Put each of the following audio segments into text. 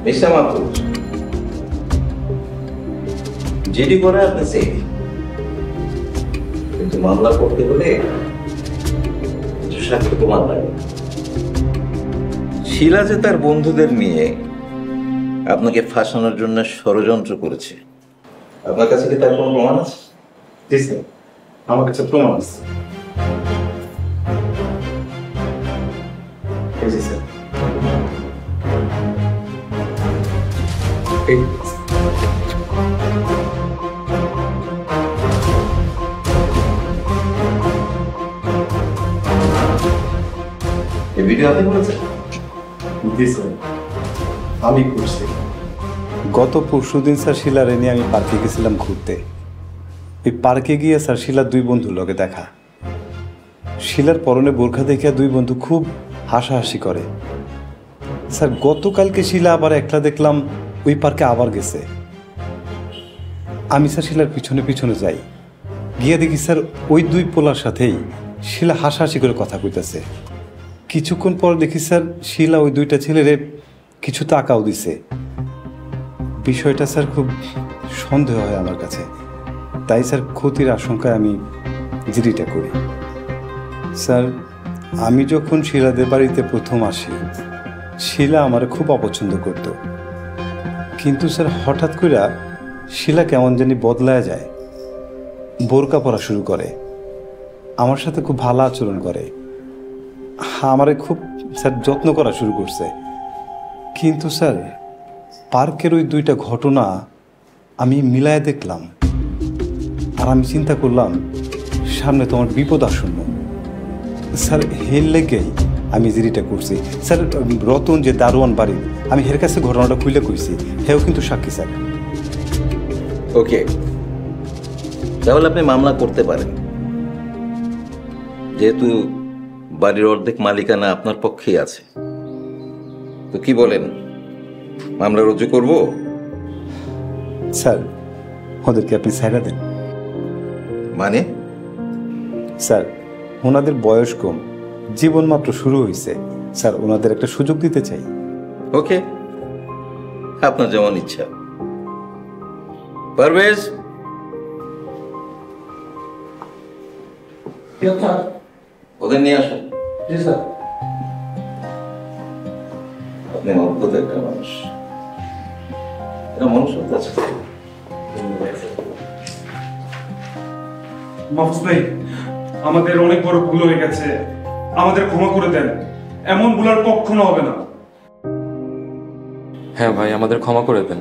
Mister Mahfuz, যেটি করে আপনি সেই, কিন্তু মামলা করতে হলে কিছু সাক্ষ্য প্রমাণ লাগে। শিলা যে তার বন্ধুদের নিয়ে আপনাকে ফাঁসানোর জন্য ষড়যন্ত্র করেছে, আপনার কাছে কি তার কোনো প্রমাণ আছে? জি স্যার, আমার কাছে প্রমাণ আছে। জি স্যার, এই ভিডিও আপনি করেছেন? জি স্যার, আমি করছি। গত পরশুদিন স্যার শিলারে নিয়ে আমি পার্কে গেছিলাম ঘুরতে। ওই পার্কে গিয়ে স্যার শিলার দুই বন্ধুর লগে দেখা। শিলার পরনে বোরখা দেখিয়া দুই বন্ধু খুব হাসাহাসি করে। স্যার গতকালকে শিলা আবার একলা দেখলাম ওই পার্কে আবার গেছে। আমি স্যার শিলার পিছনে পিছনে যাই, গিয়ে দেখি স্যার ওই দুই পোলার সাথেই শিলা হাসাহাসি করে কথা কইতেছে। কিছুক্ষণ পর দেখি স্যার শিলা ওই দুইটা ছেলেরে কিছু টাকাও দিছে। বিষয়টা স্যার খুব সন্দেহ হয় আমার কাছে, তাই স্যার ক্ষতির আশঙ্কায় আমি জিডিটা করি। স্যার আমি যখন শিলাদের বাড়িতে প্রথম আসি, শিলা আমার খুব অপছন্দ করত, কিন্তু স্যার হঠাৎ করে শিলা কেমন জানি বদলায় যায়, বোরকা পরা শুরু করে, আমার সাথে খুব ভালো আচরণ করে, আমারে খুব স্যার যত্ন করা শুরু করছে। কিন্তু স্যার পার্কের ওই দুইটা ঘটনা আমি মিলায় দেখলাম, আর আমি চিন্তা করলাম সামনে তোমার বিপদ আসন্ন। স্যার হের লেগেই আমি জিডিটা করছি। স্যার রতন যে দারোয়ান বাড়ি, আমি হের কাছে ঘটনাটা খুলে কইছি, হেও কিন্তু সাক্ষী স্যার। ওকে, তাহলে আপনি মামলা করতে পারেন। যেহেতু বাড়ির অর্ধেক মালিকানা আপনার পক্ষেই আছে, তো কি বলেন, মামলা রুজু করব? স্যার ওদেরকে আপনি ছাইড়া দেন। মানে? স্যার ওনাদের বয়স কম, জীবন মাত্র শুরু হয়েছে, স্যার ওনাদের একটা সুযোগ দিতে চাই। ওকে, আপনার যেমন ইচ্ছা। পারভেজ, ওদের নিয়ে আসুন। জি স্যার। আপনি অদ্ভুত একটা মানুষ, এটা মনুষ্যত্ব আছে। মাহফুজ ভাই, আমাদের অনেক বড় ভুল হয়ে গেছে, আমাদের ক্ষমা করে দেন। এমন ভুল আর কখনো হবে না। হ্যাঁ ভাই, আমাদের ক্ষমা করে দেন।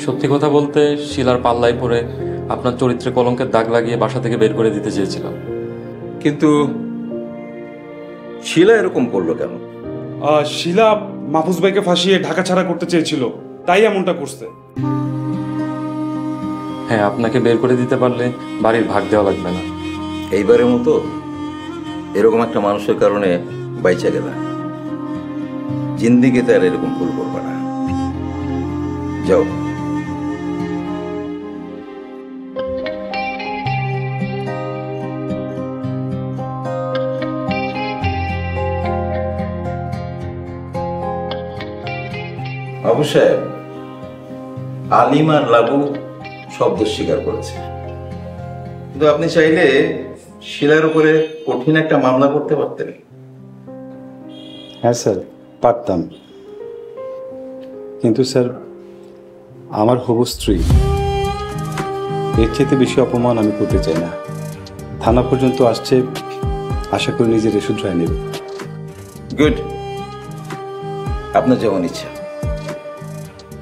সত্যি কথা বলতে শিলার পাল্লায় পড়ে আপনার চরিত্রে কলঙ্কের দাগ লাগিয়ে বাসা থেকে বের করে দিতে চেয়েছিলাম। কিন্তু শিলা এরকম করলো কেন? শিলা মাহফুজ ভাইকে ফাঁসিয়ে ঢাকা ছাড়া করতে চেয়েছিল, তাই এমনটা করছে। হ্যাঁ, আপনাকে বের করে দিতে পারলে বাড়ির ভাগ দেওয়া লাগবে না। এইবারের মতো এরকম একটা মানুষের কারণে বাইচা গেলা, জিন্দিগিতে আর এরকম ভুল করবে না। যাও। বাবু সাহেব, আলিম আর লাবু শব্দ স্বীকার করেছে, কিন্তু আপনি চাইলে শিলার উপরে কঠিন একটা মামলা করতে পারতেন। হ্যাঁ স্যার পারতাম, কিন্তু স্যার আমার হবু স্ত্রী, এর চেয়ে বেশি অপমান আমি করতে চাই না। থানা পর্যন্ত আসছে, আশা করি নিজের শুধরায় নেবে। গুড, আপনার যেমন ইচ্ছা।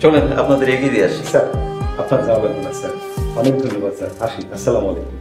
চলেন আপনাদের এগিয়ে দিয়ে আসি। স্যার আপনার যাওয়া লাগবে না স্যার, অনেক ধন্যবাদ স্যার, আসি। আসসালামু আলাইকুম।